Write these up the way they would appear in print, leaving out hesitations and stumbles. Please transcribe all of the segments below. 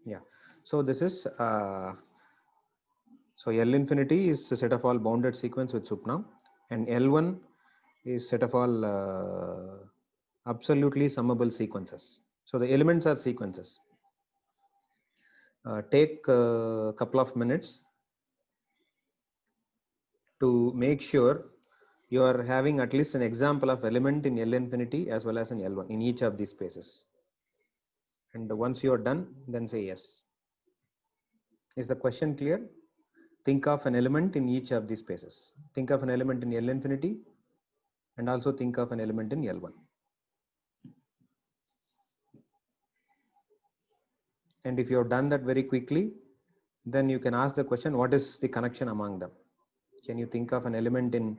Yeah. So this is so L infinity is a set of all bounded sequence with supna, and L1 is set of all absolutely summable sequences. So the elements are sequences. Take a couple of minutes to make sure you are having at least an example of element in L infinity as well as in L1 in each of these spaces. And once you are done, then say yes. Is the question clear? Think of an element in each of these spaces. Think of an element in L infinity and also think of an element in L1. And if you have done that very quickly, then you can ask the question, what is the connection among them? Can you think of an element in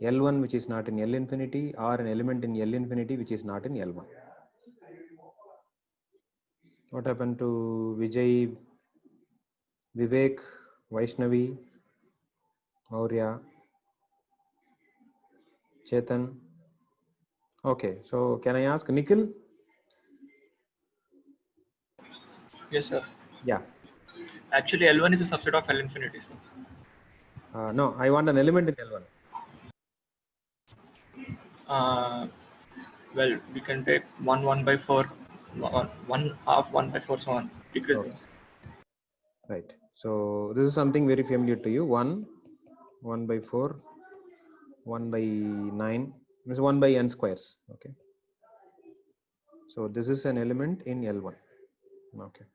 L1 which is not in L infinity, or an element in L infinity which is not in L1? What happened to Vijay, Vivek, Vaishnavi, Maurya, Chetan? Okay, so can I ask Nikhil? Yes, sir. Yeah. Actually, L1 is a subset of L infinity, sir. No, I want an element in L1. Well, we can take 1 by 4, 1 half 1 by 4, so on, decreasing. Okay. Right. So this is something very familiar to you. 1 by 4, 1 by 9 is 1 by n squares. Okay. So this is an element in L1. Okay.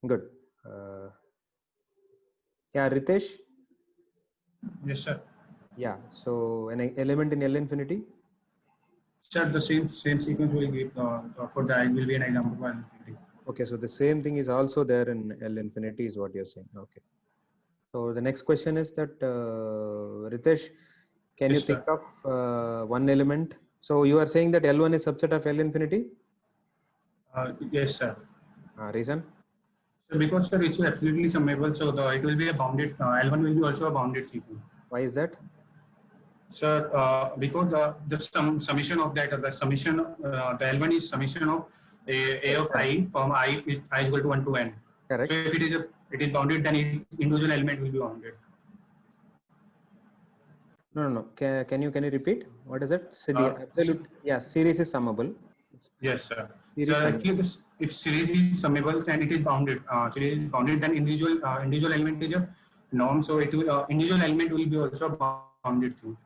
Good. Yeah, Ritesh. Yes, sir. Yeah. So an element in L infinity. Sir, the same sequence will give for the I will be an example for L infinity. Okay. So the same thing is also there in L infinity is what you're saying. Okay. So the next question is that Ritesh, can Yes, you think sir. of one element? So you are saying that L1 is subset of L infinity? Yes, sir. Reason? So because sir, it's absolutely summable, so it will be a bounded. L1 will be also a bounded sequence. Why is that? Sir, because the summation of that, the summation, the L1 is summation of a of I from I is I is equal to 1 to n. Correct. So if it is bounded, then individual element will be bounded. No. Can you repeat? What is it? So the absolute, yeah, series is summable. Yes, sir. Series So actually, if series is summable and it is bounded, series is bounded, then individual element is a norm. So it will individual element will be also bounded too.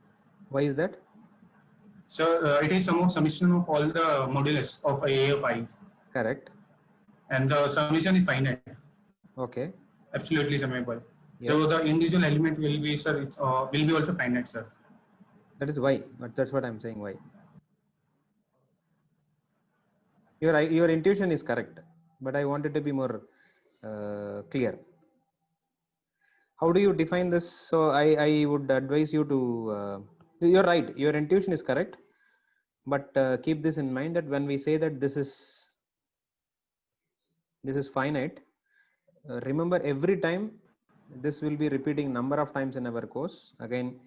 Why is that? So it is summation of all the modulus of A of I. Correct. And the summation is finite. Okay. Absolutely summable. Yes. So the individual element will be, sir, will be also finite, sir. That is why. But that's what I'm saying. Why? Your intuition is correct, but I wanted to be more clear. How do you define this? So I would advise you to. You're right. Your intuition is correct, but keep this in mind that when we say that this is finite, remember every time this will be repeating number of times in our course. Again,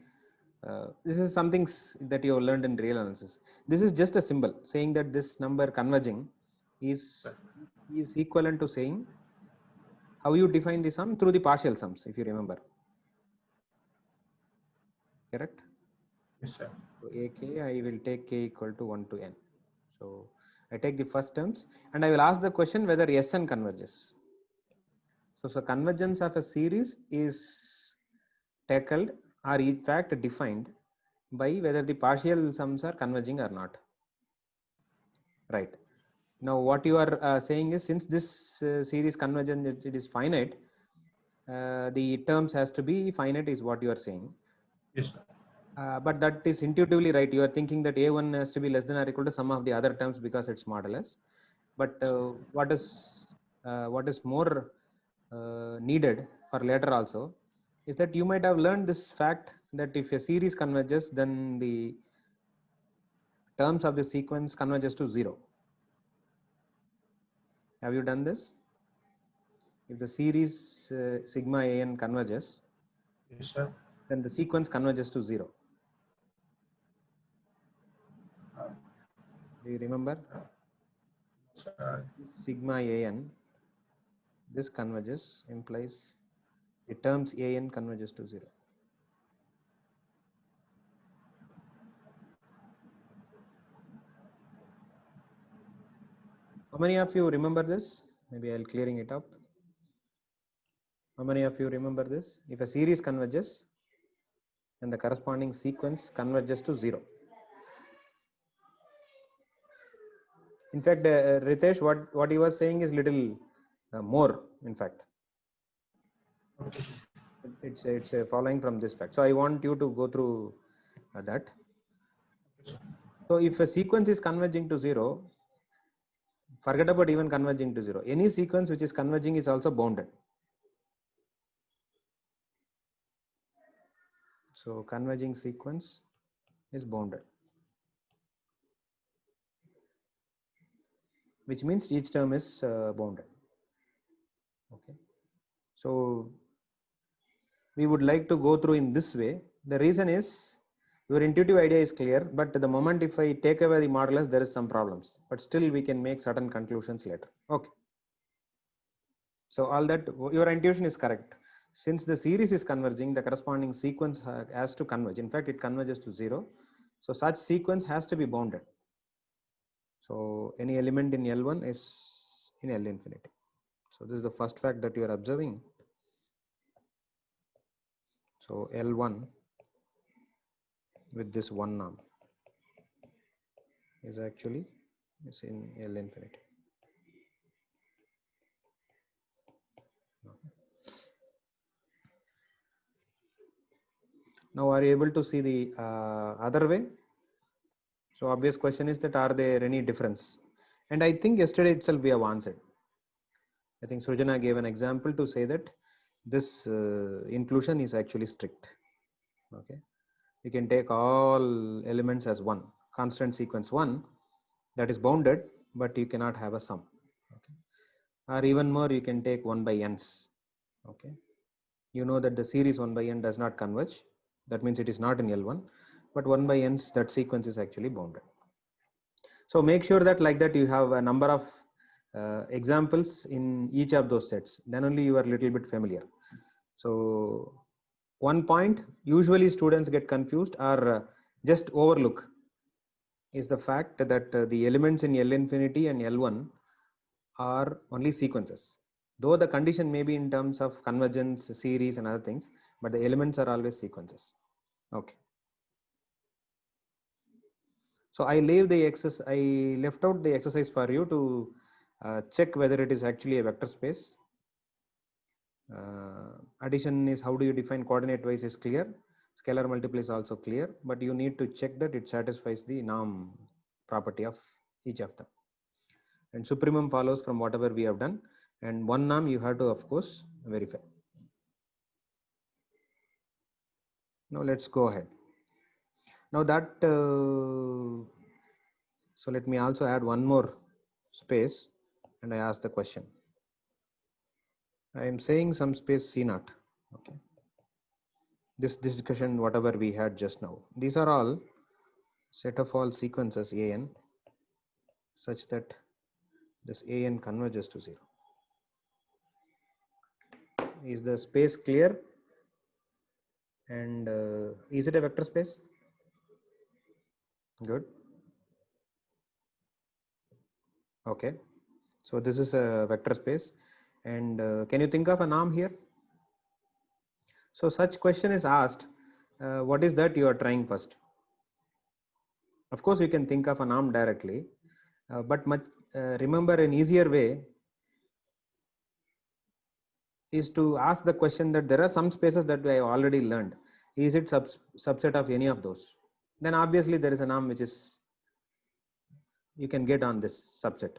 this is something that you have learned in real analysis. This is just a symbol saying that this number converging is equivalent to saying how you define the sum through the partial sums, if you remember. Correct? Yes, sir. So ak, I will take k equal to 1 to n. So I take the first terms and I will ask the question whether Sn converges. So convergence of a series is tackled or in fact defined by whether the partial sums are converging or not. Right. Now what you are saying is, since this series convergence it is finite, the terms has to be finite is what you are saying. Yes, sir. But that is intuitively right. You are thinking that A1 has to be less than or equal to some of the other terms because it's modulus. But what is more needed for later also is that you might have learned this fact that if a series converges, then the terms of the sequence converges to 0. Have you done this? If the series sigma an converges, Yes, sir. then the sequence converges to 0. Do you remember? Sir. Sigma an this converges implies the terms an converges to 0. How many of you remember this? Maybe I'll clearing it up. How many of you remember this? If a series converges, then the corresponding sequence converges to 0. In fact, Ritesh, what he was saying is little more, in fact. It's following from this fact. So I want you to go through that. So if a sequence is converging to 0, forget about even converging to 0. Any sequence which is converging is also bounded. So converging sequence is bounded, which means each term is bounded. Okay. So we would like to go through in this way. The reason is your intuitive idea is clear, but the moment if I take away the modulus, there is some problems, but still we can make certain conclusions later. Okay. So all that, your intuition is correct. Since the series is converging, the corresponding sequence has to converge. In fact, it converges to 0. So such sequence has to be bounded. So any element in L1 is in L infinity. So this is the first fact that you are observing. So L1 with this one norm is actually in L infinity. Now are you able to see the other way? So obvious question is that are there any difference? And I think yesterday itself we have answered. I think Srijana gave an example to say that this inclusion is actually strict. Okay, you can take all elements as one constant sequence 1 that is bounded, but you cannot have a sum. Okay, or even more, you can take 1 by n's. Okay, you know that the series 1 by n does not converge. That means it is not in L1, but 1 by n's, that sequence is actually bounded. So make sure that like that you have a number of examples in each of those sets. Then only you are a little bit familiar. So one point usually students get confused or just overlook is the fact that the elements in L infinity and L1 are only sequences. Though the condition may be in terms of convergence, series and other things, but the elements are always sequences. Okay. So I left out the exercise for you to check whether it is actually a vector space. Addition is how do you define coordinate wise is clear. Scalar multiply is also clear, but you need to check that it satisfies the norm property of each of them. And supremum follows from whatever we have done. And one norm you have to, of course, verify. Now let's go ahead. Now that, so let me also add one more space and I ask the question. I am saying some space C naught. Okay. This discussion, whatever we had just now, these are all set of all sequences an such that this an converges to 0. Is the space clear? And is it a vector space? Good. Okay. So this is a vector space. And can you think of a norm here? So such question is asked. What is that you are trying first? Of course, you can think of a norm directly, but remember an easier way is to ask the question that there are some spaces that I already learned. Is it subset of any of those? Then obviously there is a norm which is you can get on this subset.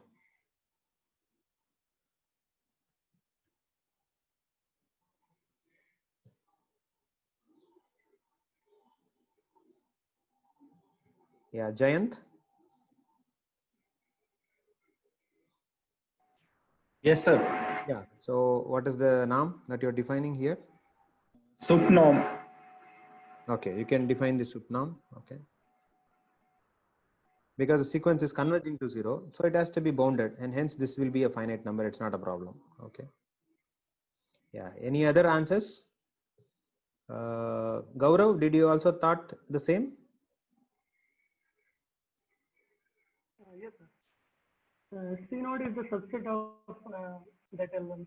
Yeah, Jayant. Yes, sir. Yeah. So what is the norm that you're defining here? Sup norm. Okay, you can define the sup norm. Okay. Because the sequence is converging to 0, so it has to be bounded, and hence this will be a finite number. It's not a problem. Okay. Yeah. Any other answers? Gaurav, did you also thought the same? Yes, sir. C node is the subset of that L1.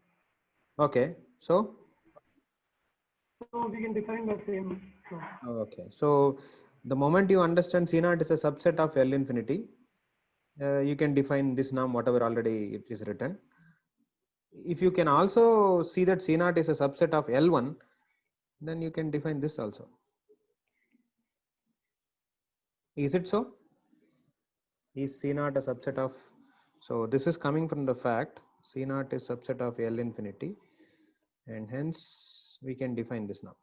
Okay. So. So we can define the same. So, Okay. So the moment you understand C naught is a subset of L infinity, you can define this norm whatever already it is written. If you can also see that C naught is a subset of L1, then you can define this also. Is it so? Is C naught a subset of? So this is coming from the fact C naught is subset of L infinity, and hence we can define this now.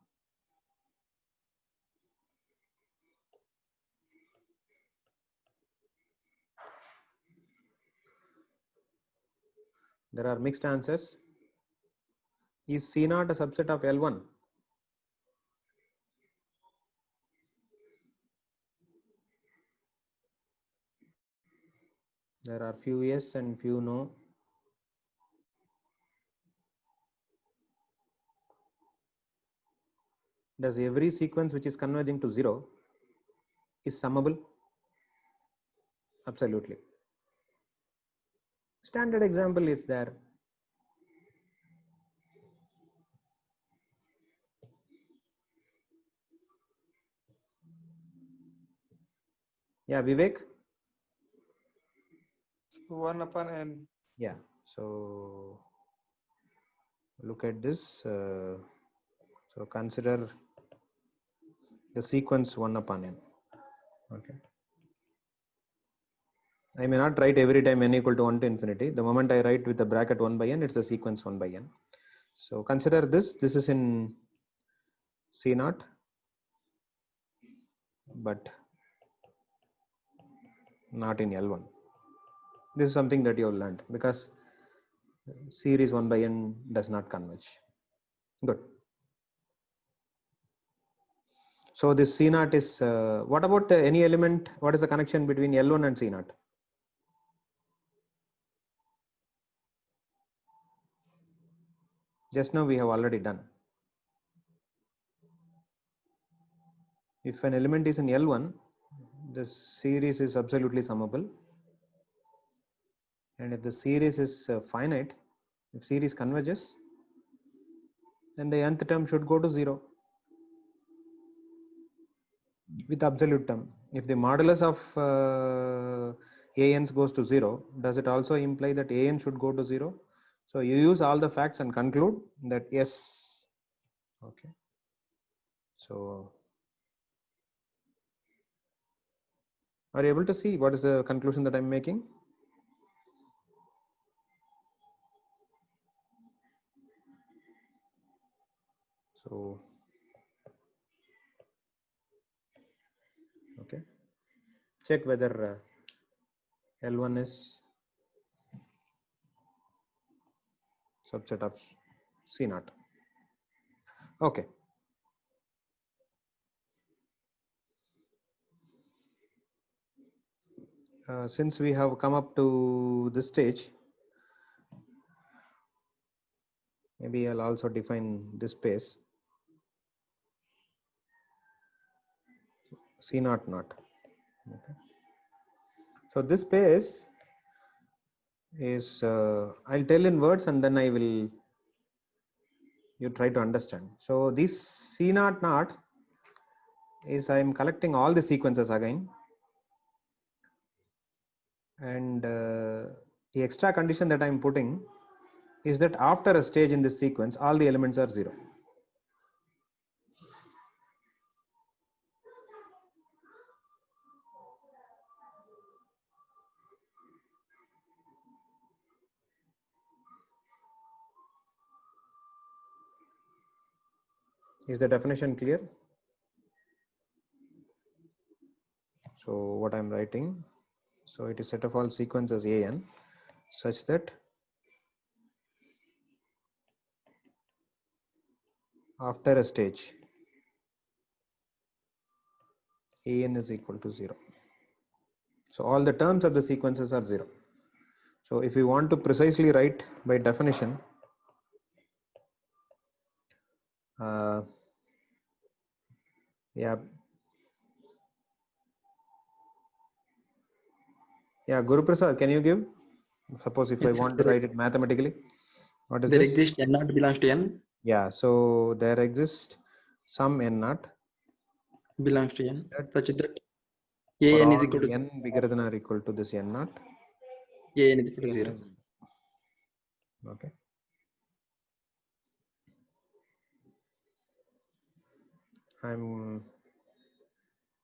There are mixed answers. Is C naught a subset of L1? There are few yes and few no. Does every sequence which is converging to 0 is summable? Absolutely. Standard example is there. Yeah, Vivek? 1 upon n. Yeah, so look at this. So consider the sequence 1 upon n. Okay. I may not write every time n equal to 1 to infinity. The moment I write with the bracket 1 by n, it's the sequence 1 by n. So consider this. This is in C naught, but not in L1. This is something that you have learned because series 1 by n does not converge. Good. So this C naught is, what about any element? What is the connection between L1 and C naught? Just now we have already done. If an element is in L1, the series is absolutely summable. And if the series is finite, if series converges, then the nth term should go to 0 with absolute term. If the modulus of ans goes to 0, does it also imply that an should go to 0? So you use all the facts and conclude that yes. Okay. So are you able to see what is the conclusion that I'm making? So, okay, check whether L1 is subset of C naught. Okay. Since we have come up to this stage, maybe I'll also define this space C naught naught. Okay. So this space is, I'll tell in words and then I will, you try to understand. So this C naught naught is, I'm collecting all the sequences again. And the extra condition that I'm putting is that after a stage in this sequence, all the elements are 0. Is the definition clear? So what I'm writing, so it is set of all sequences an such that after a stage an is equal to 0. So all the terms of the sequences are 0. So if we want to precisely write by definition, Yeah. Yeah, Guru Prasad, can you give? Suppose if I Yes, want to write it mathematically, what is there this? exists n naught belongs to n Yeah, so there exists some n naught belongs to n that such that for an is all equal to n bigger than or equal to this n naught. an is equal to 0. Okay.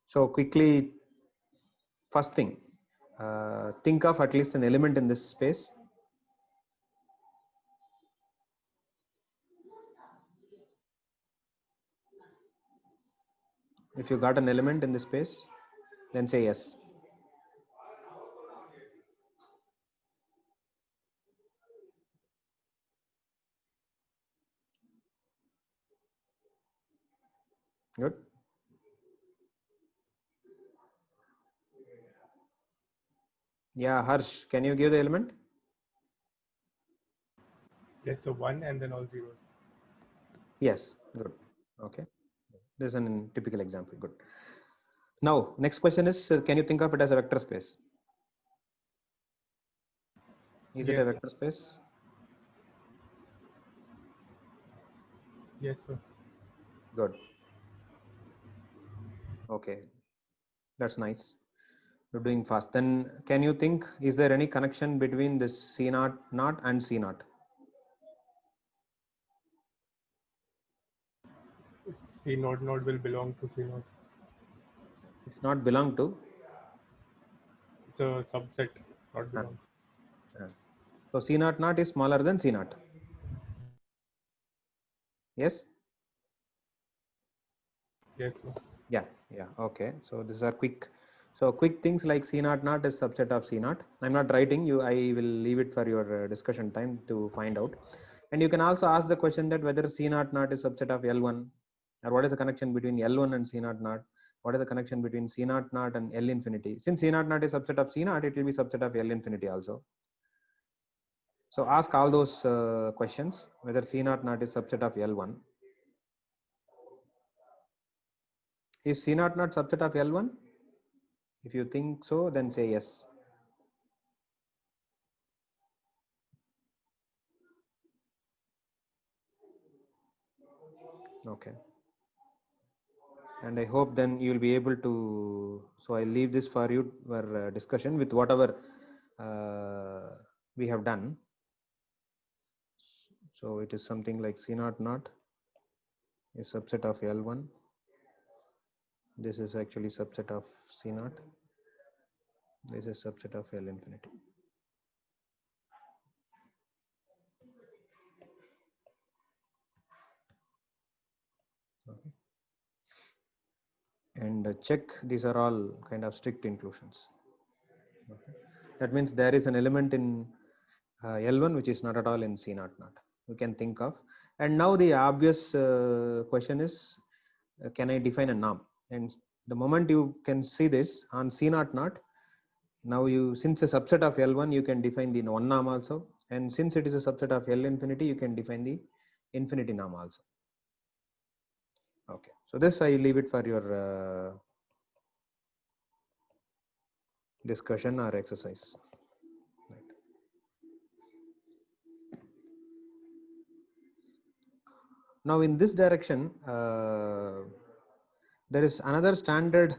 So quickly, first thing, think of at least an element in this space. If you got an element in this space, then say yes. Good. Yeah, Harsh, can you give the element? Yes, so 1 and then all zeros. Yes, good. Okay. This is a typical example. Good. Now, next question is, can you think of it as a vector space? Is it a Yes. vector space? Yes, sir. Good. Okay. That's nice. You're doing fast. Then can you think, is there any connection between this C naught and C naught? C node will belong to C node. It's not belong to. It's a subset, not belong. So C naught is smaller than C naught. Yes? Yes, sir. Yeah. Okay. So these are quick. So quick things like C naught is subset of C naught. I'm not writing you. I will leave it for your discussion time to find out. And you can also ask the question that whether C naught is subset of L1, or what is the connection between L1 and C naught? What is the connection between C naught and L infinity? Since C naught is subset of C naught, it will be subset of L infinity also. So ask all those questions, whether C naught is subset of L1. Is C naught subset of L1? If you think so, then say yes. Okay. And I hope then you will be able to, so I leave this for you for discussion with whatever we have done. So it is something like C naught is subset of L1. This is actually subset of C naught. This is subset of L infinity. Okay. And check, these are all kind of strict inclusions. Okay. That means there is an element in L1 which is not at all in C naught. You can think of. And now the obvious question is, can I define a norm? And the moment you can see this on C naught, now you, since a subset of L1, you can define the one norm also. And since it is a subset of L infinity, you can define the infinity norm also. Okay, so this I leave it for your discussion or exercise. Right. Now in this direction, there is another standard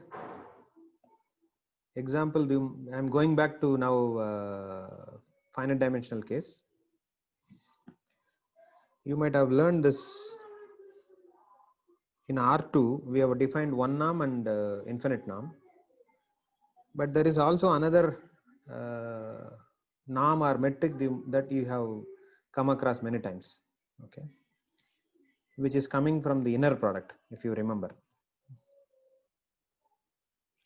example. I'm going back to now finite dimensional case. You might have learned this in R2. We have defined one norm and infinite norm, but there is also another norm or metric that you have come across many times, okay, which is coming from the inner product, if you remember.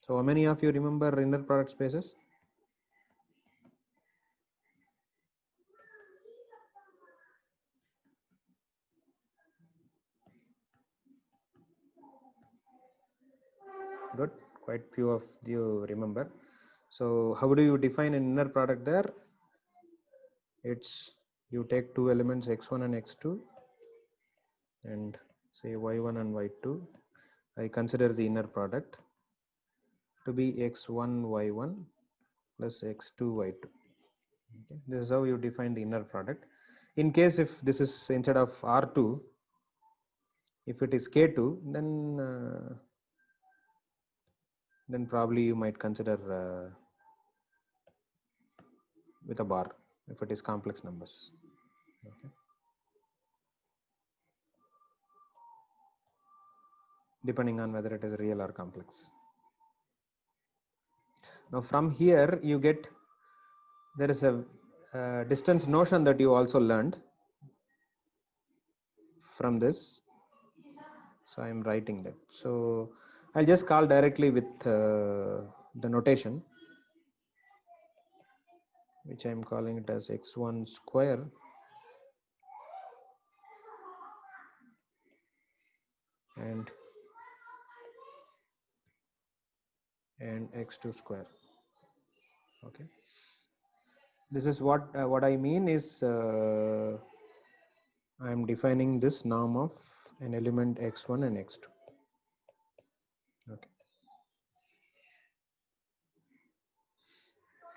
So how many of you remember inner product spaces? Good, quite few of you remember. So how do you define an inner product there? It's, you take two elements x1 and x2, and say y1 and y2, I consider the inner product to be x1 y1 plus x2 y2. Okay. This is how you define the inner product. In case if this is instead of R2, if it is K2, then probably you might consider with a bar if it is complex numbers. Okay. Depending on whether it is real or complex. Now from here you get, there is a distance notion that you also learned from this. So I am writing that. So I'll just call directly with the notation, which I am calling it as x1 square and x2 square. Okay. This is what I mean is I am defining this norm of an element x1 and x2. Okay.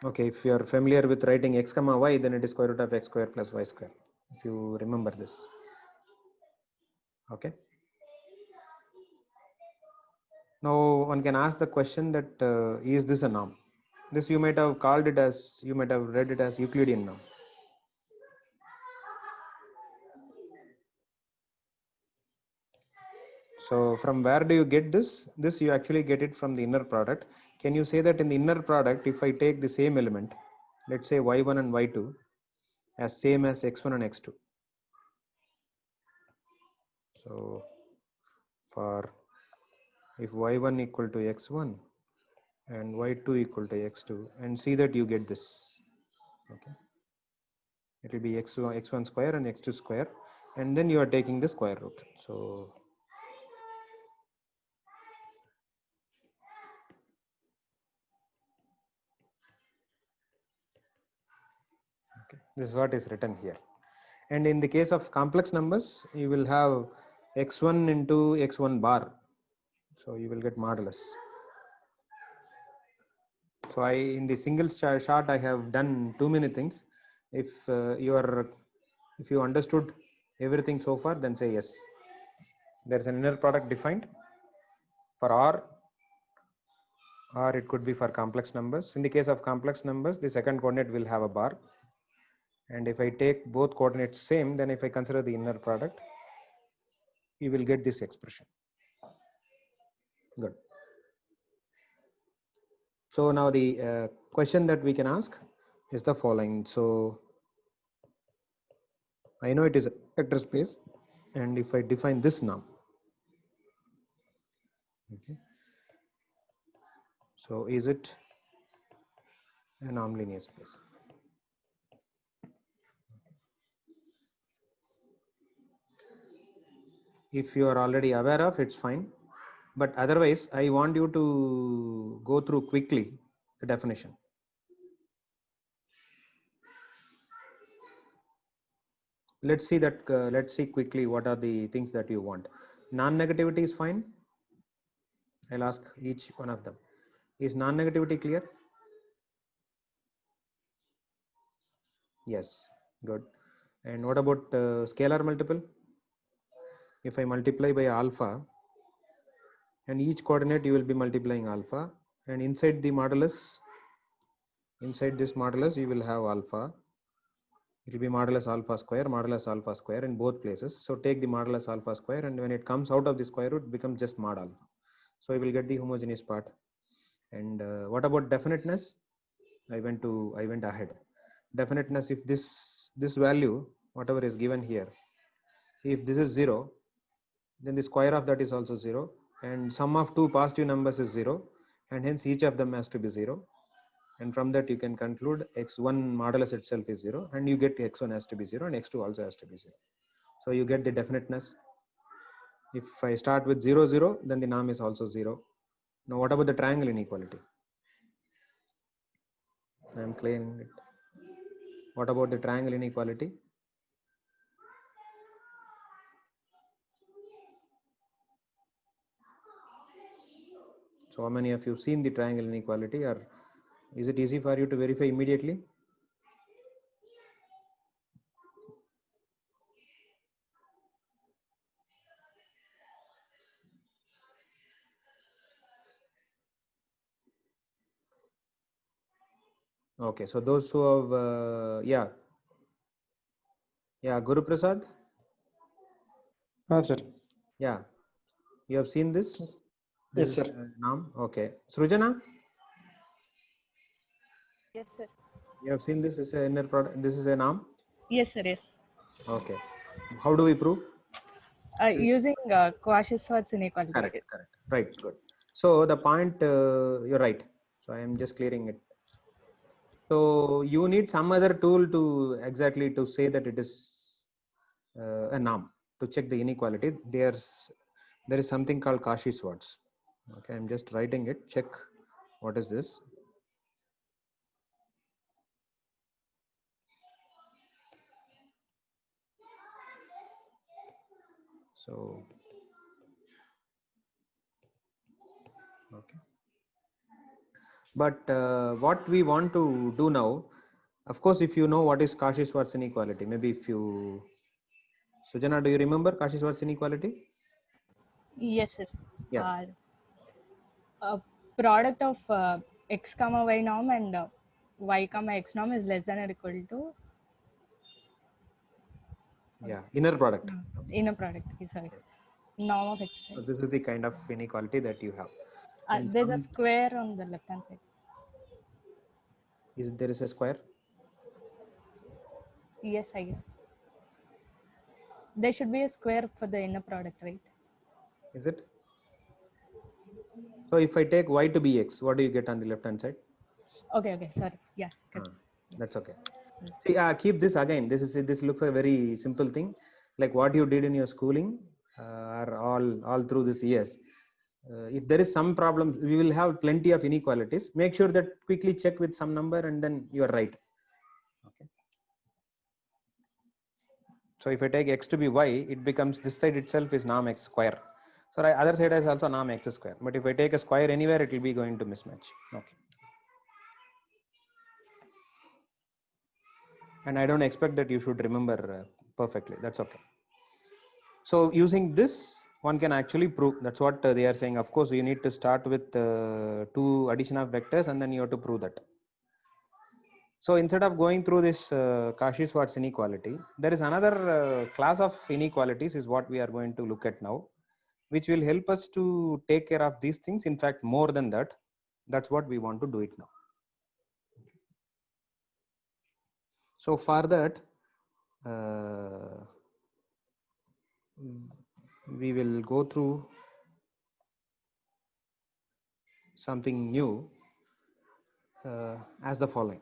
Okay, if you are familiar with writing x comma y, then it is square root of x square plus y square, if you remember this. Okay. Now one can ask the question that is this a norm? This you might have called it as, you might have read it as Euclidean norm. So from where do you get this? This you actually get it from the inner product. Can you say that in the inner product, if I take the same element, let's say y1 and y2 as same as x1 and x2. So for if y1 equal to x1 and y2 equal to x2, and see that you get this. Okay. It will be x1 square and x2 square, and then you are taking the square root. So okay, this is what is written here. And in the case of complex numbers, you will have x1 into x1 bar. So you will get modulus. So in the single shot, I have done too many things. If you understood everything so far, then say yes. There's an inner product defined for R, or it could be for complex numbers. In the case of complex numbers, the second coordinate will have a bar. And if I take both coordinates same, then if I consider the inner product, you will get this expression. Good. So now the question that we can ask is the following. So I know it is a vector space, and if I define this norm, okay, so is it a nonlinear space? If you are already aware of, it's fine, but otherwise I want you to go through quickly the definition. Let's see that. Let's see quickly what are the things that you want. Non-negativity is fine. I'll ask each one of them. Is non-negativity clear? Yes, good. And what about scalar multiple? If I multiply by alpha, and each coordinate you will be multiplying alpha, and inside the modulus, inside this modulus you will have alpha. It will be modulus alpha square in both places. So take the modulus alpha square, and when it comes out of the square root, it becomes just mod alpha. So you will get the homogeneous part. And what about definiteness? I went ahead. Definiteness, if this value, whatever is given here, if this is 0, then the square of that is also 0, and sum of two positive numbers is 0, and hence each of them has to be 0. And from that you can conclude x1 modulus itself is 0, and you get x1 has to be 0 and x2 also has to be 0. So you get the definiteness. If I start with 0, 0, then the norm is also 0. Now what about the triangle inequality? I am clearing it. What about the triangle inequality? So how many of you seen the triangle inequality, or is it easy for you to verify immediately? Okay, so those who have, yeah, Guru Prasad, Sir. yeah, you have seen this? Yes, This sir. is Naam. Okay, Srujana, Yes, sir. you have seen this is a inner product. This is a Naam. Yes, sir. Yes. Okay, how do we prove? Using Cauchy-Schwarz inequality. Correct, right, good. So the point, you're right. So I am just clearing it. So you need some other tool to exactly to say that it is a norm to check the inequality. There is something called Cauchy-Schwarz. Okay, I'm just writing it. Check what is this. So okay, but what we want to do now, of course, if you know what is Cauchy-Schwarz inequality, maybe if you, Sujana, do you remember Cauchy-Schwarz inequality? Yes, sir. Yeah. Product of x comma y norm and y comma x norm is less than or equal to Yeah, inner product. inner product. Sorry, Yes. norm of x. So this is the kind of inequality that you have. And There's a square on the left hand side. is there is a square? Yes, I guess. There should be a square for the inner product, right? Is it? So if I take y to be x, what do you get on the left hand side? Okay. Sorry. Yeah. Good. That's okay. See, keep this again. This looks a very simple thing, like what you did in your schooling, or all through this years. If there is some problem, we will have plenty of inequalities. Make sure that quickly check with some number, and then you are right. Okay. So if I take x to be y, it becomes this side itself is norm x square. So other side is also norm x square. But if I take a square anywhere, it will be going to mismatch. Okay. And I don't expect that you should remember perfectly. That's okay. So using this, one can actually prove. That's what they are saying. Of course, you need to start with 2 addition of vectors, and then you have to prove that. So instead of going through this Cauchy-Schwarz inequality, there is another class of inequalities is what we are going to look at now, which will help us to take care of these things. In fact, more than that, that's what we want to do it now. So for that, we will go through something new as the following.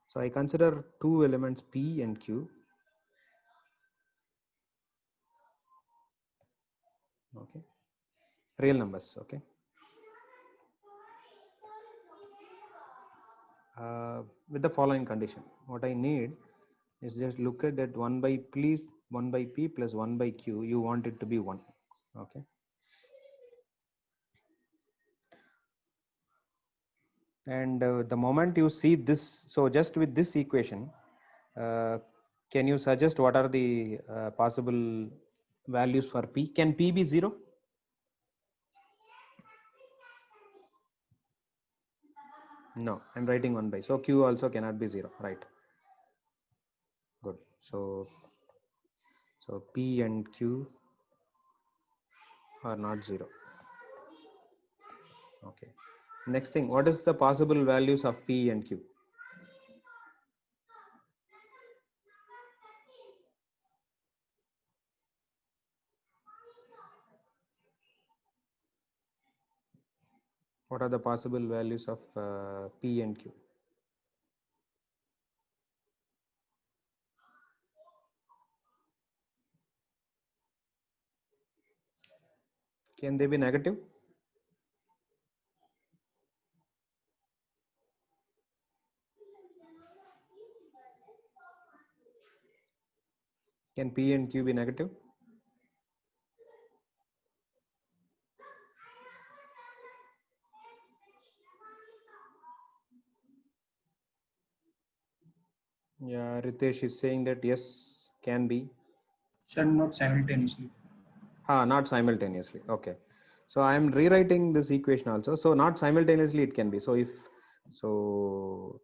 So I consider 2 elements P and Q. Okay, real numbers. Okay, with the following condition. What I need is just look at that 1 by P plus 1 by Q. You want it to be 1. Okay. And the moment you see this, so just with this equation, can you suggest what are the possible values for P? Can P be 0? No, I'm writing 1 by. So Q also cannot be 0, right? Good. So P and Q are not 0. Okay. Next thing, what is the possible values of P and Q? What are the possible values of P and Q? Can they be negative? Can P and Q be negative? Yeah, Ritesh is saying that yes, can be. Sir, not simultaneously. Not simultaneously. Okay. So I am rewriting this equation also. So not simultaneously it can be. So if so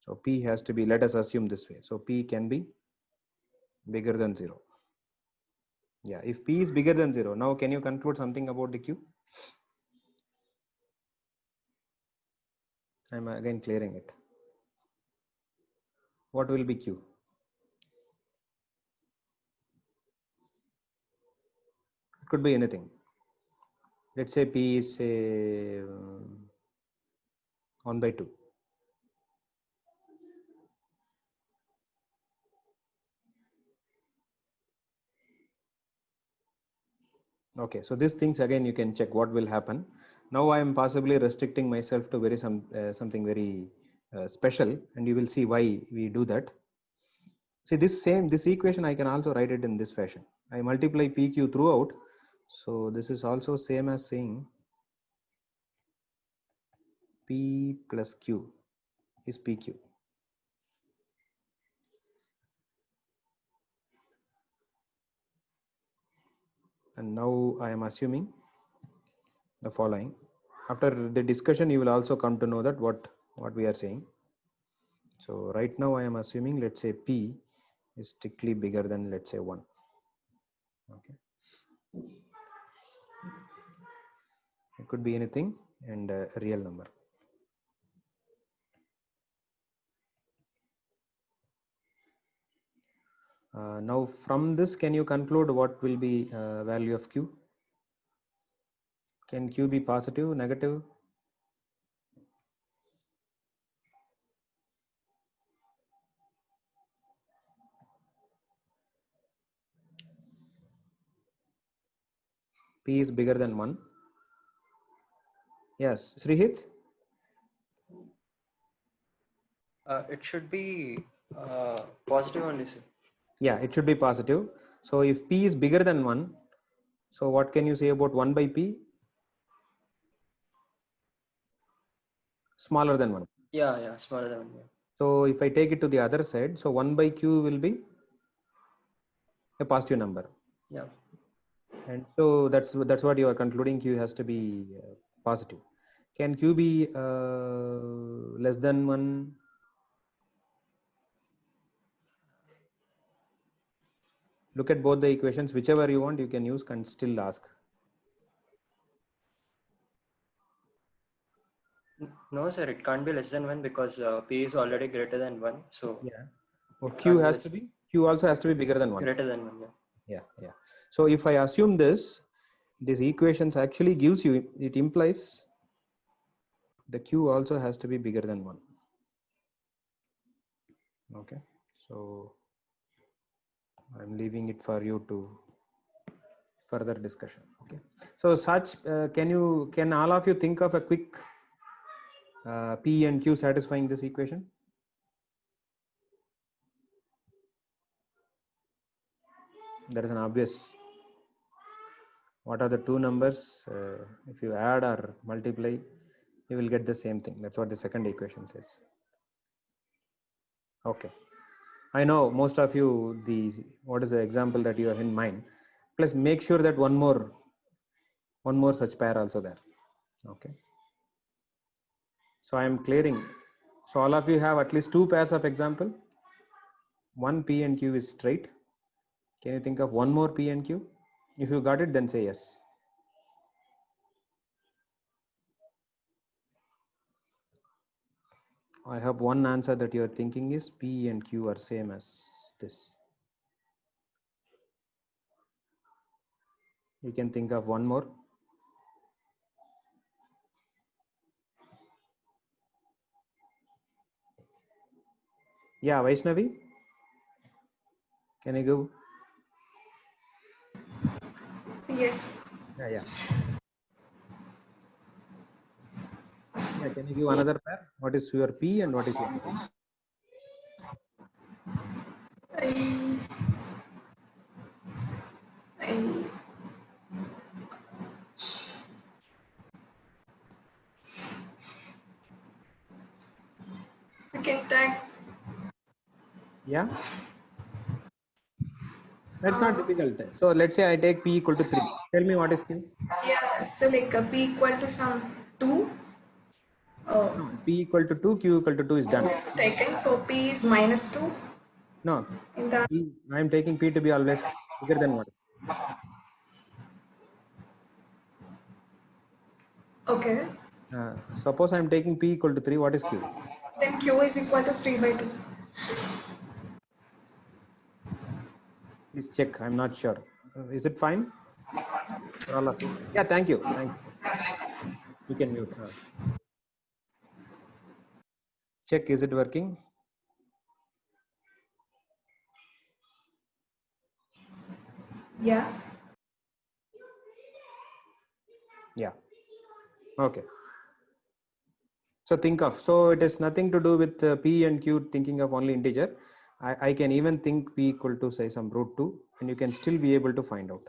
so P has to be, let us assume this way. So P can be bigger than 0. Yeah, if P is bigger than 0, now can you conclude something about the Q? I'm again clearing it. What will be Q? It could be anything. Let's say P is say 1 by 2. Okay, so these things again you can check what will happen. Now I am possibly restricting myself to something very special, and you will see why we do that. See this equation I can also write it in this fashion. I multiply PQ throughout, so this is also same as saying P plus Q is PQ. And now I am assuming the following. After the discussion, you will also come to know that what we are saying. So right now I am assuming, let's say P is strictly bigger than, let's say 1. Okay. It could be anything and a real number. Now from this, can you conclude what will be value of Q? Can Q be positive, negative? P is bigger than 1. Yes, Srihit? It should be positive only, sir. Yeah, it should be positive. So if P is bigger than 1, so what can you say about 1 by P? Smaller than 1. Yeah, smaller than 1. Yeah. So if I take it to the other side, so 1 by Q will be a positive number. Yeah. And so that's what you are concluding, Q has to be positive. Can Q be less than 1? Look at both the equations, whichever you want, you can use and still ask. No, sir, it can't be less than 1 because P is already greater than 1. So yeah. Well, Q has to be, Q also has to be bigger than 1. Greater than 1, yeah. Yeah. So if I assume this, these equations actually gives you, it implies the Q also has to be bigger than 1. Okay. So I'm leaving it for you to further discussion. Okay. So such, can all of you think of a quick P and Q satisfying this equation? There is an obvious. What are the two numbers? If you add or multiply, you will get the same thing. That's what the second equation says. Okay. I know most of you, what is the example that you have in mind? Plus make sure that one more such pair also there. Okay. So I am clearing. So all of you have at least 2 pairs of example. One P and Q is straight. Can you think of one more P and Q? If you got it, then say yes. I have one answer that you are thinking is P and Q are same as this. You can think of one more. Yeah, Vaishnavi, can you go? Yes. Yeah. Yeah, can you give another pair? What is your P and what is your Q? You can tag Yeah, that's not difficult. So let's say I take P equal to 3. Tell me what is Q? Yeah, so like P equal to some 2 No, P equal to 2, Q equal to 2 is done. is taken. So P is minus 2 No, in the. I am taking P to be always bigger than 1. Okay. Suppose I am taking P equal to 3, what is Q? Then Q is equal to 3 by 2. Please check. I'm not sure. Is it fine for all of you? Yeah, thank you. Thank you. You can mute. Check, is it working? Yeah. Yeah. Okay. So think of, so it has nothing to do with P and Q thinking of only integer. I can even think P equal to say some root 2 and you can still be able to find out.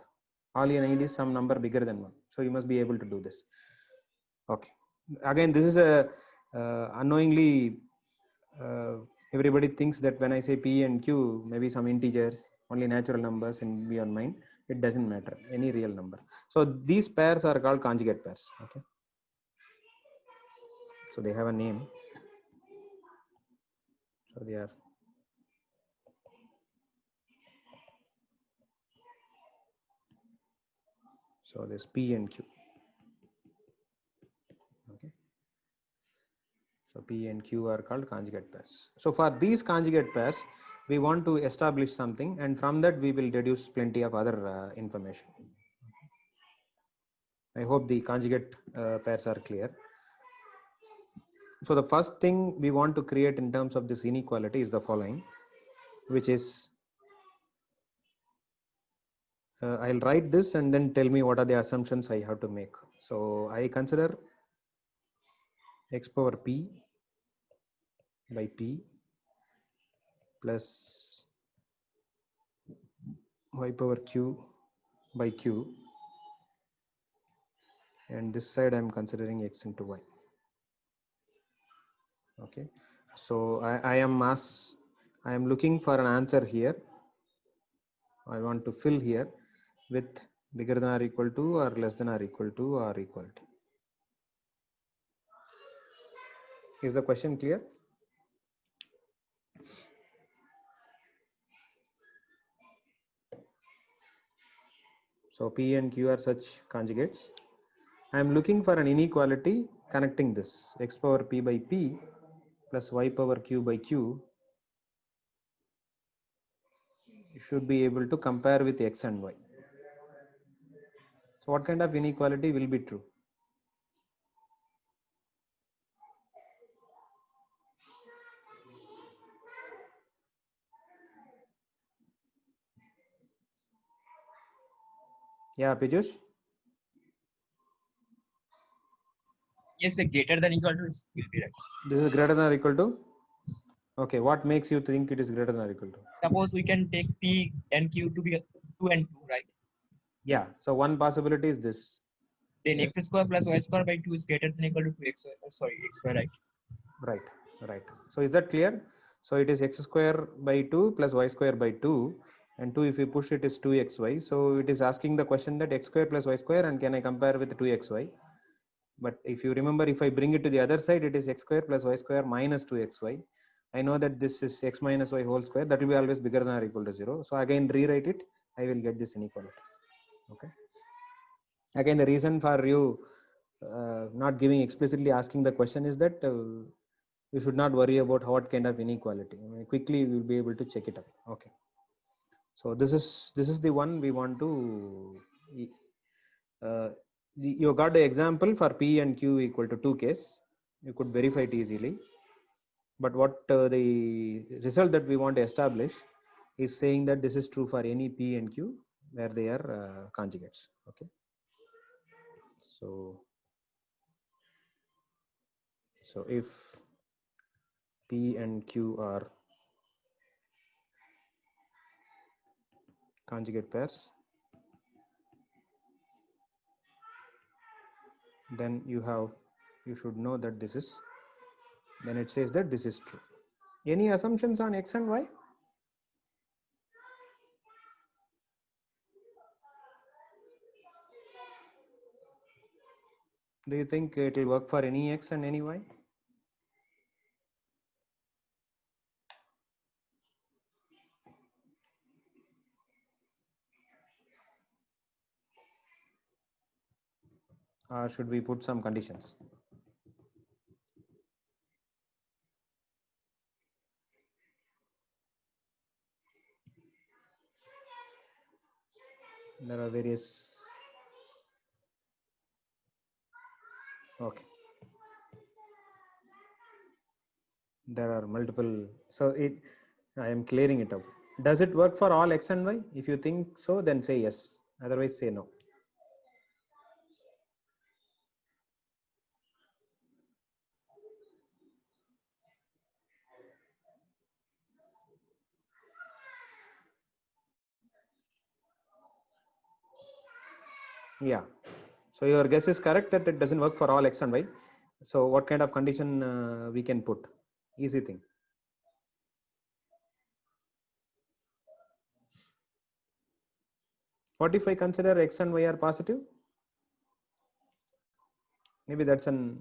All you need is some number bigger than 1. So you must be able to do this. Okay. Again, this is a unknowingly everybody thinks that when I say P and Q, maybe some integers, only natural numbers in beyond mind. It doesn't matter, any real number. So these pairs are called conjugate pairs. Okay. So they have a name. So they are. So there's P and Q. Okay. So P and Q are called conjugate pairs. So for these conjugate pairs, we want to establish something, and from that we will deduce plenty of other information. I hope the conjugate pairs are clear. So the first thing we want to create in terms of this inequality is the following, which is I'll write this and then tell me what are the assumptions I have to make. So I consider x power p by p plus y power q by q, and this side I'm considering x into y. Okay, so I am looking for an answer here. I want to fill here with bigger than or equal to or less than or equal to or equal to. Is the question clear? So P and Q are such conjugates. I am looking for an inequality connecting this x power p by p plus y power q by q. You should be able to compare with x and y. So what kind of inequality will be true? Yeah, Piyush? Yes, the greater than equal to will be right. This is greater than or equal to? Okay, what makes you think it is greater than or equal to? Suppose we can take P and Q to be 2 and 2, right? Yeah, so one possibility is this. Then x square plus y square by 2 is greater than equal to 2x, sorry, x square, right? Right, right. So is that clear? So it is x square by 2 plus y square by 2, and 2 if you push it is 2xy. So it is asking the question that x square plus y square, and can I compare with 2xy? But if you remember, if I bring it to the other side, it is x square plus y square minus 2xy. I know that this is x minus y whole square. That will be always bigger than or equal to 0. So again, rewrite it. I will get this inequality. Okay. Again, the reason for you not giving explicitly asking the question is that you should not worry about what kind of inequality. I mean, quickly you will be able to check it up. Okay. So this is the one we want to. You got the example for P and Q equal to 2 case. You could verify it easily. But what the result that we want to establish is saying that this is true for any P and Q where they are conjugates. Okay. So if P and Q are conjugate pairs, then you should know that this is, then it says that this is true. Any assumptions on x and y? Do you think it will work for any x and any y? Or should we put some conditions? There are various. Okay. There are multiple. So I am clearing it up. Does it work for all x and y? If you think so, then say yes. Otherwise, say no. Yeah. So your guess is correct that it doesn't work for all x and y. So what kind of condition we can put? Easy thing. What if I consider x and y are positive? Maybe that's an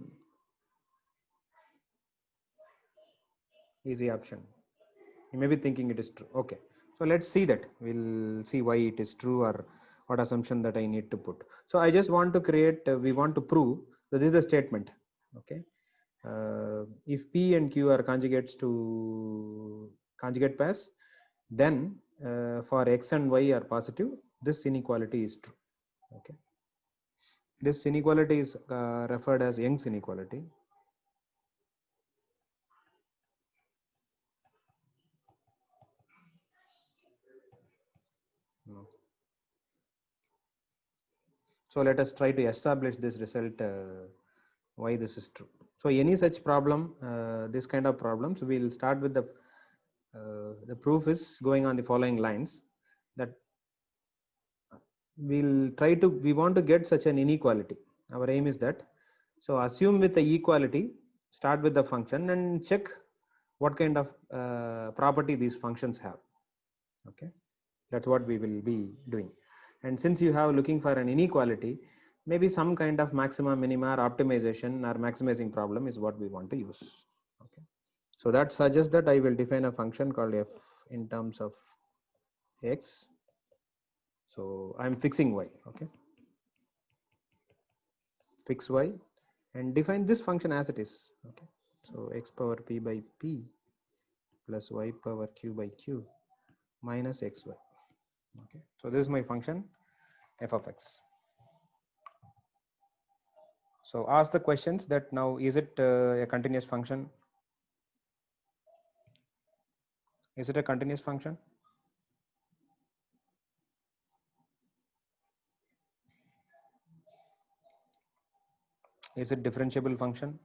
easy option. You may be thinking it is true. Okay. So let's see that. We'll see why it is true or what assumption that I need to put. So I just want to create, we want to prove that this is a statement. Okay. If P and Q are conjugates to conjugate pairs, then for x and y are positive, this inequality is true. Okay. This inequality is referred as Young's inequality. No. So let us try to establish this result, why this is true. So any such problem, this kind of problems, we'll start with the proof is going on the following lines, that we want to get such an inequality. Our aim is that. So assume with the equality, start with the function and check what kind of property these functions have. Okay, that's what we will be doing. And since you have looking for an inequality, maybe some kind of maxima, minima, or optimization or maximizing problem is what we want to use. Okay, so that suggests that I will define a function called f in terms of x. So I'm fixing y. Okay, fix y and define this function as it is. Okay, so x power p by p plus y power q by q minus xy. Okay, so this is my function f of x. So ask the questions that now, is it a continuous function? Is it a continuous function? Is it differentiable function?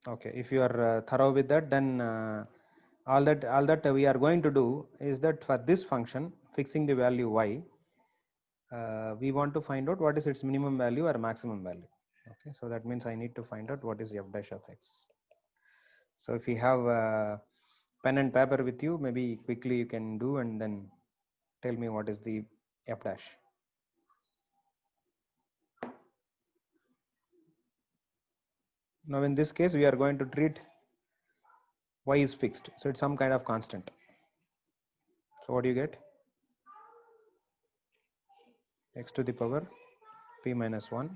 Okay, if you are thorough with that, then all that we are going to do is that for this function, fixing the value y, we want to find out what is its minimum value or maximum value. Okay, so that means I need to find out what is f dash of x. So if you have pen and paper with you, maybe quickly you can do and then tell me what is the f dash. Now in this case, we are going to treat y is fixed, so it's some kind of constant. So what do you get? X to the power p minus 1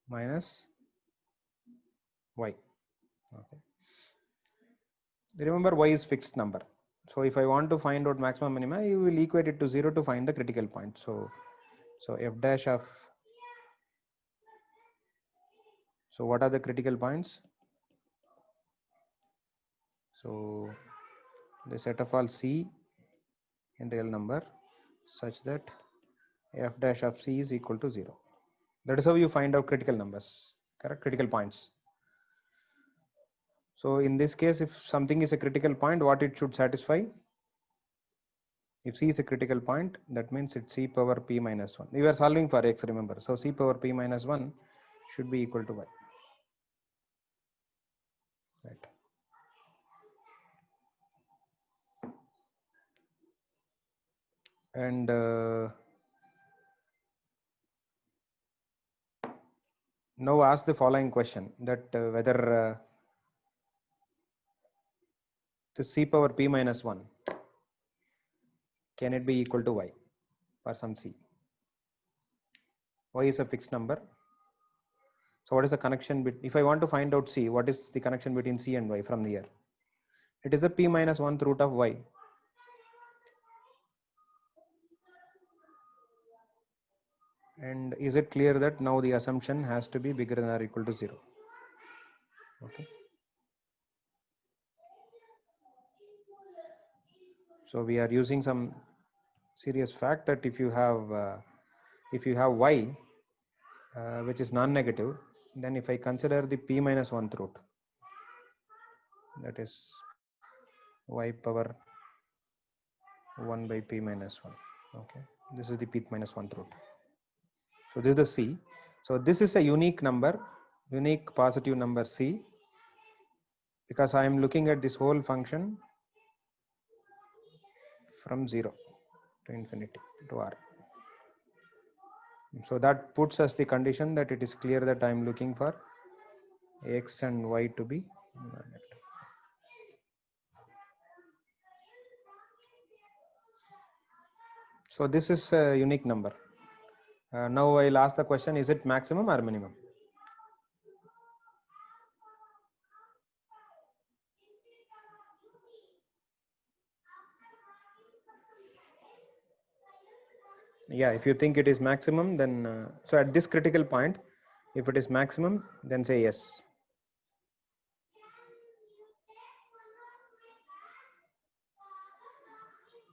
minus y. Okay. Remember, y is fixed number. So if I want to find out maximum minima, you will equate it to 0 to find the critical point. So f dash of, so what are the critical points? So the set of all c in real number such that f dash of c is equal to 0. That is how you find out critical numbers, correct? Critical points. So in this case, if something is a critical point, what it should satisfy? If c is a critical point, that means it's c power p minus 1. We were solving for x, remember. So c power p minus 1 should be equal to y. Right. And now ask the following question, that whether the c power p minus 1, can it be equal to y for some c? Y is a fixed number. So what is the connection if I want to find out c, what is the connection between c and y from here? It is the p minus 1th root of y. And is it clear that now the assumption has to be bigger than or equal to 0? Okay. So we are using some serious fact that if you have y which is non-negative, then if I consider the p minus 1th root, that is y power 1 by p minus 1. Okay, this is the p minus 1th root. So this is the c. So this is a unique number, unique positive number c, because I am looking at this whole function from 0 to infinity to r. So that puts us the condition that it is clear that I am looking for x and y to be non-negative. So this is a unique number. Now I'll ask the question, is it maximum or minimum? Yeah, if you think it is maximum, then so at this critical point, if it is maximum, then say yes.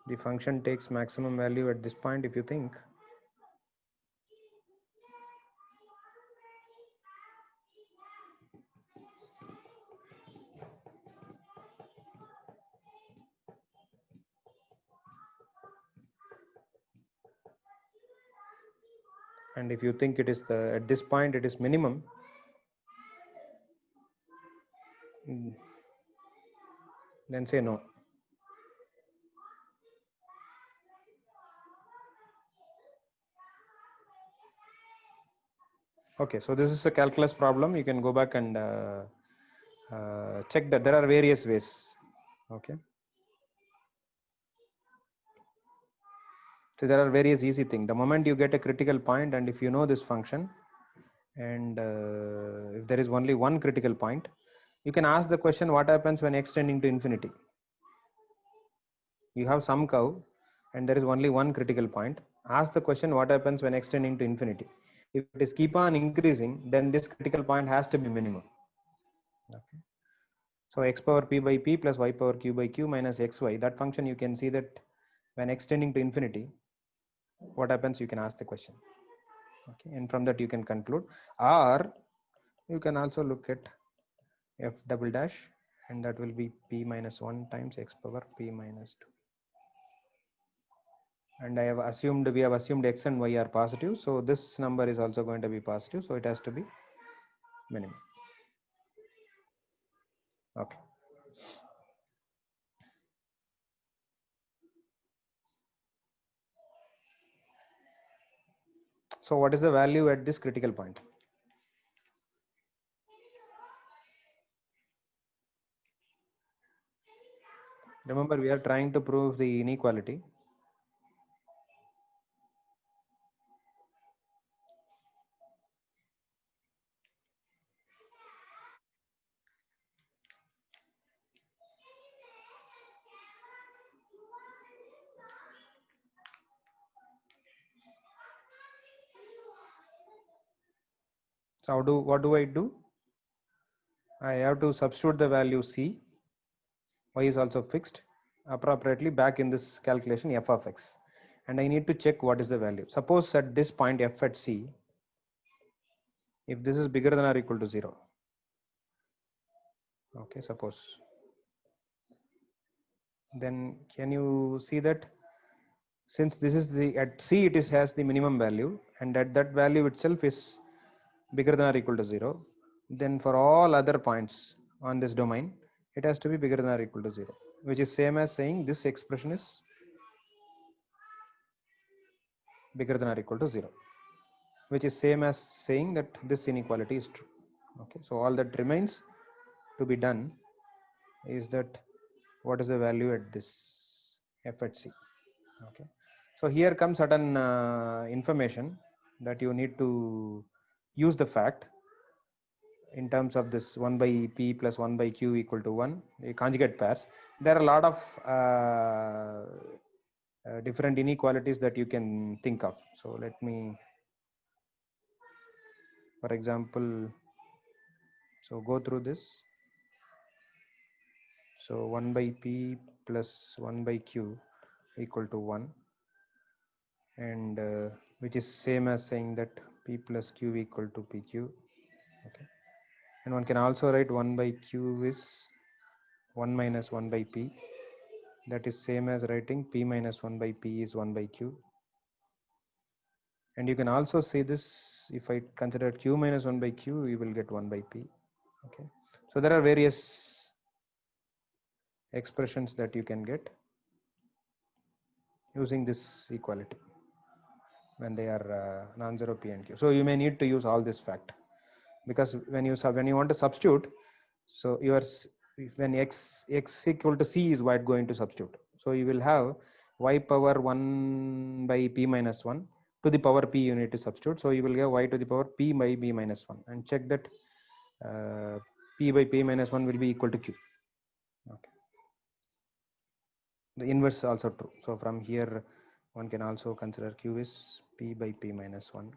The function takes maximum value at this point if you think. And if you think it is at this point it is minimum, then say no. Okay, so this is a calculus problem. You can go back and check that there are various ways. Okay. So there are various easy things. The moment you get a critical point, and if you know this function, and if there is only one critical point, you can ask the question, what happens when extending to infinity? You have some curve and there is only one critical point. Ask the question, what happens when extending to infinity? If it is keep on increasing, then this critical point has to be minimum. Okay. So x power p by p plus y power q by q minus xy, that function you can see that when extending to infinity, what happens, you can ask the question. Okay, and from that you can conclude, or you can also look at f double dash, and that will be p minus 1 times x power p minus 2. And we have assumed x and y are positive, so this number is also going to be positive, so it has to be minimum. Okay. So what is the value at this critical point? Remember, we are trying to prove the inequality. So what do I do? I have to substitute the value c, y is also fixed, appropriately back in this calculation f of x, and I need to check what is the value. Suppose at this point f at c, if this is bigger than or equal to 0, okay, suppose, then can you see that since this is at c it has the minimum value, and at that value itself is bigger than or equal to 0, then for all other points on this domain it has to be bigger than or equal to 0, which is same as saying this expression is bigger than or equal to 0, which is same as saying that this inequality is true. Okay, so all that remains to be done is that what is the value at this f at c. Okay, so here comes certain information that you need to use the fact in terms of this 1 by p plus 1 by q equal to 1, conjugate pairs. There are a lot of different inequalities that you can think of. So let me, for example, so go through this. So 1 by p plus 1 by q equal to 1, and which is same as saying that p plus q equal to pq. Okay, and one can also write 1 by q is 1 minus 1 by p. That is same as writing p minus 1 by p is 1 by q. And you can also see this, if I consider q minus 1 by q, you will get 1 by p. Okay, so there are various expressions that you can get using this equality when they are non-zero p and q. So you may need to use all this fact, because when you want to substitute, so when x equal to c is what going to substitute. So you will have y power 1 by p minus 1 to the power p, you need to substitute. So you will get y to the power p by p minus 1, and check that p by p minus 1 will be equal to q. Okay, the inverse is also true. So from here one can also consider q is p by p minus 1,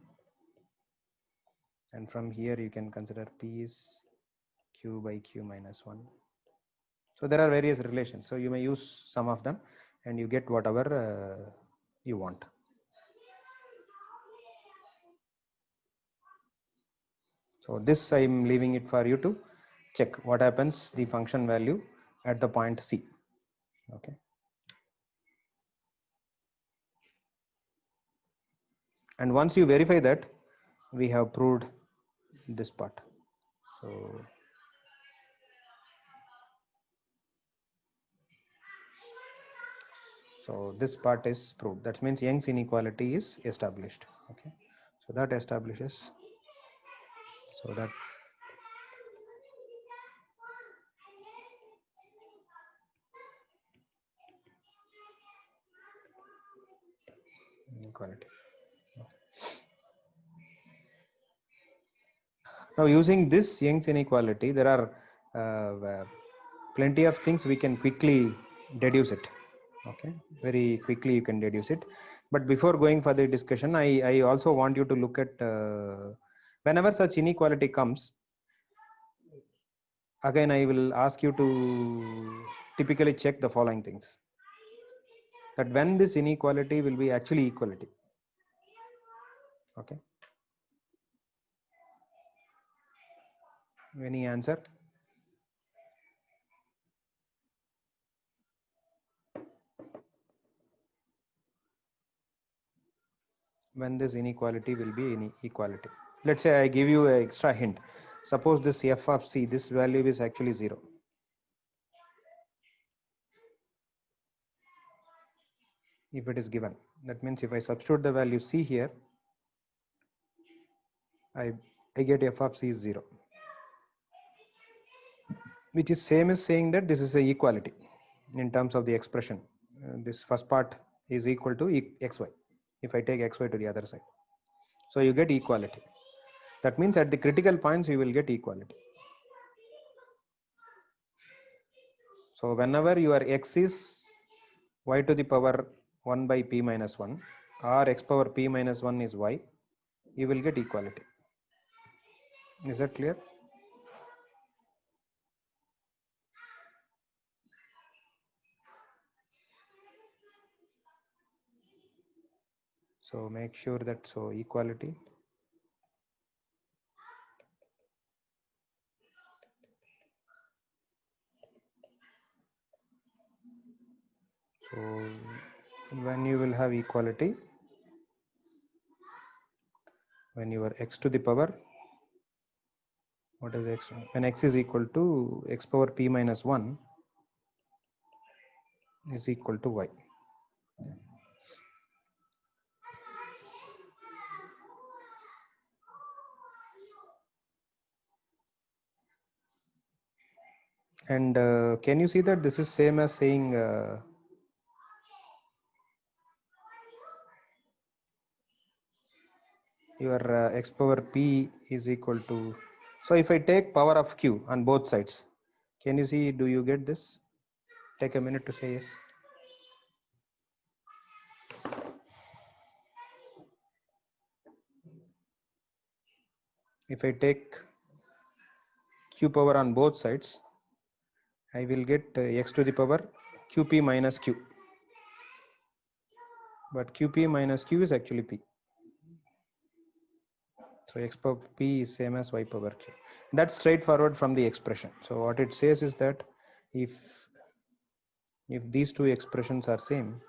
and from here you can consider p is q by q minus 1. So there are various relations, so you may use some of them and you get whatever you want. So this I am leaving it for you to check what happens the function value at the point C. Okay, and once you verify that, we have proved this part. So this part is proved. That means Young's inequality is established. Okay, so that establishes, so that inequality. Now using this Young's inequality, there are plenty of things we can quickly deduce it. Okay, very quickly you can deduce it. But before going for the discussion, I also want you to look at whenever such inequality comes, again I will ask you to typically check the following things, that when this inequality will be actually equality. Okay, any answer? When this inequality will be inequality. Let's say I give you an extra hint. Suppose this f of c, this value is actually 0. If it is given, that means if I substitute the value c here, I get f of c is 0, which is same as saying that this is a equality in terms of the expression. This first part is equal to xy if I take xy to the other side. So you get equality. That means at the critical points you will get equality. So whenever your x is y to the power 1 by p minus 1 or x power p minus 1 is y, you will get equality. Is that clear? So make sure that, so equality. So when you will have equality, when your x to the power, what is x? When x is equal to x power p minus 1 is equal to y. And can you see that this is same as saying your x power p is equal to, so if I take power of q on both sides, can you see, do you get this? Take a minute to say yes. If I take q power on both sides, I will get x to the power qp minus q, but qp minus q is actually p. So x power p is same as y power q. That's straightforward from the expression. So what it says is that if these two expressions are same,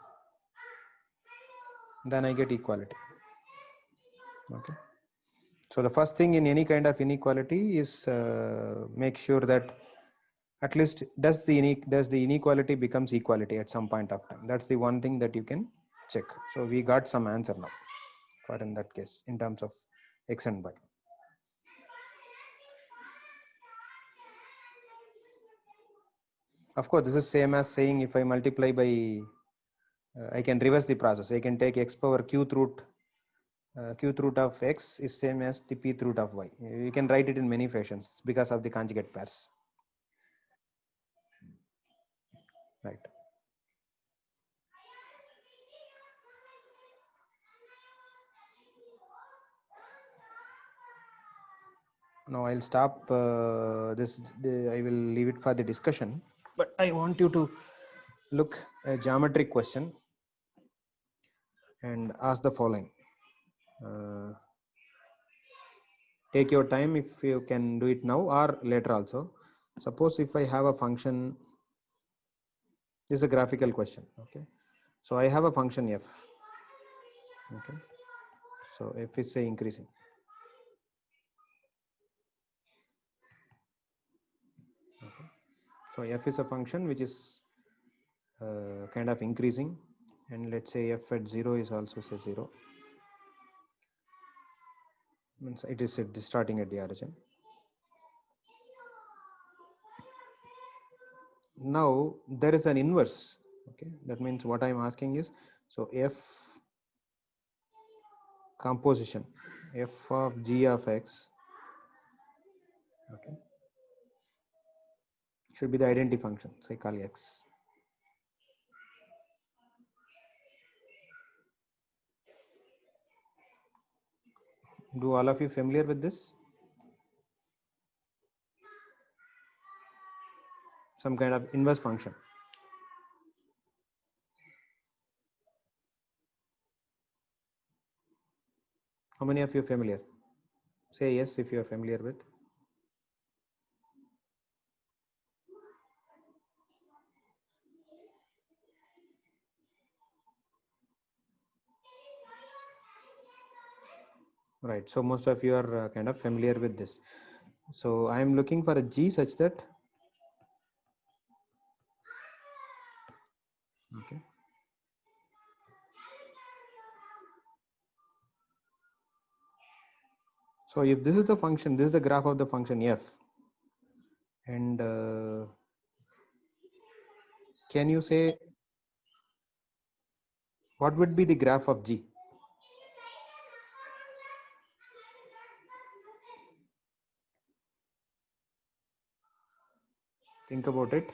then I get equality. Okay. So the first thing in any kind of inequality is make sure that at least does the inequality becomes equality at some point of time. That's the one thing that you can check. So we got some answer now for in that case in terms of x and y. Of course, this is same as saying if I multiply by, I can reverse the process. I can take x power qth root of x is same as the pth root of y. You can write it in many fashions because of the conjugate pairs. Right. Now I'll stop this. I will leave it for the discussion. But I want you to look a geometric question and ask the following. Take your time if you can do it now or later also. Suppose if I have a function, this is a graphical question. Okay. So I have a function f. Okay. So f is say increasing. Okay. So f is a function which is kind of increasing, and let's say f at 0 is also say 0. Means it is starting at the origin. Now there is an inverse. Okay, that means what I am asking is, so f composition f of g of x, okay, should be the identity function, say call x. Do all of you familiar with this? Some kind of inverse function. How many of you are familiar? Say yes if you are familiar with. Right, so most of you are kind of familiar with this. So I am looking for a g such that, okay, so if this is the function, this is the graph of the function f, and can you say what would be the graph of g? Think about it.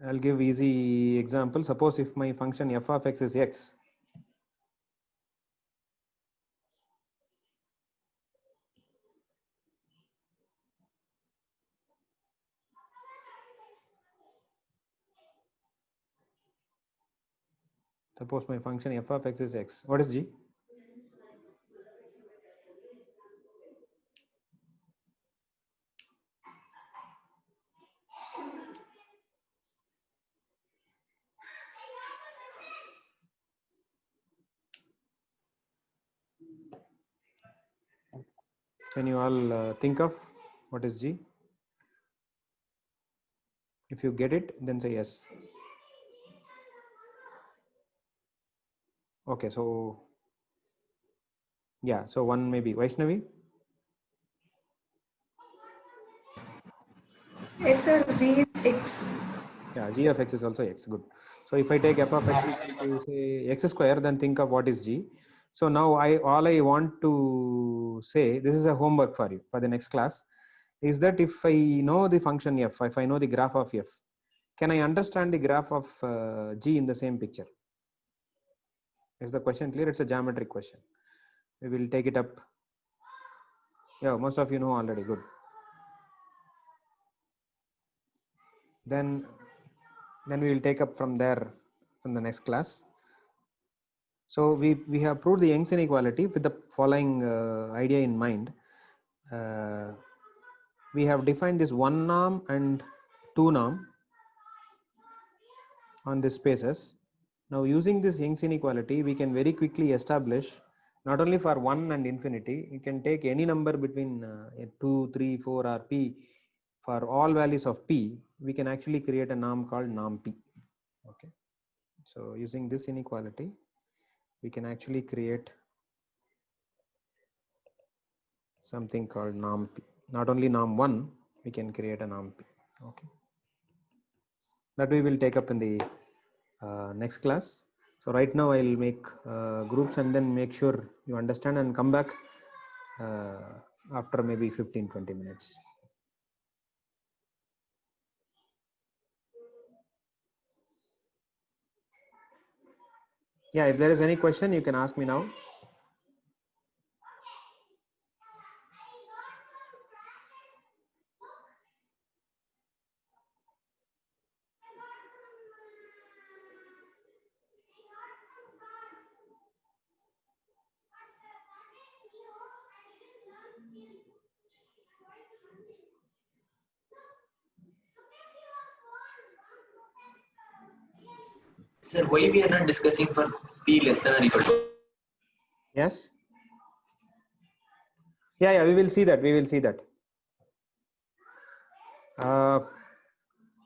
I'll give easy example. Suppose if my function f of x is x, suppose my function f of x is x, what is g? Can you all think of what is g? If you get it, then say yes. Okay, so yeah, so one maybe Vaishnavi. Yes, sir. Z is X. Yeah, g of x is also x. Good. So if I take f of x equal to say x square, then think of what is g. So now all I want to say, this is a homework for you for the next class, is that if I know the function f, if I know the graph of f, can I understand the graph of g in the same picture? Is the question clear? It's a geometric question. We will take it up. Yeah, most of you know already. Good. Then we will take up from there from the next class. So we have proved the Young's inequality with the following idea in mind. We have defined this 1 norm and 2 norm on the spaces. Now using this Young's inequality, we can very quickly establish not only for 1 and infinity, you can take any number between 2, 3, 4 or p. For all values of p, we can actually create a norm called norm p. Okay. So using this inequality, we can actually create something called norm p. Not only norm 1, we can create a norm p. Okay. That we will take up in the next class. So right now I will make groups and then make sure you understand and come back after maybe 15-20 minutes. Yeah, if there is any question, you can ask me now. Sir, why we are not discussing for p less than or equal to? Yes. Yeah, we will see that. We will see that.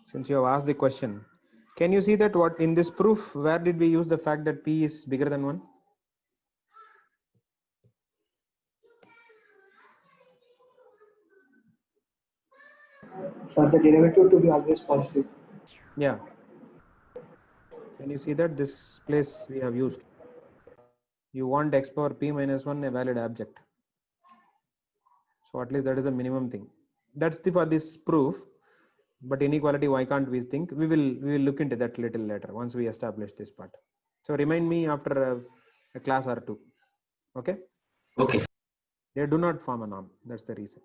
Since you have asked the question, can you see that what in this proof, where did we use the fact that p is bigger than 1? For the derivative to be always positive. Yeah. Can you see that this place we have used? You want x power p minus 1 a valid object. So at least that is a minimum thing. That's the for this proof. But inequality, why can't we think? We will look into that little later once we establish this part. So remind me after a class or two. Okay. Okay. They do not form a norm. That's the reason.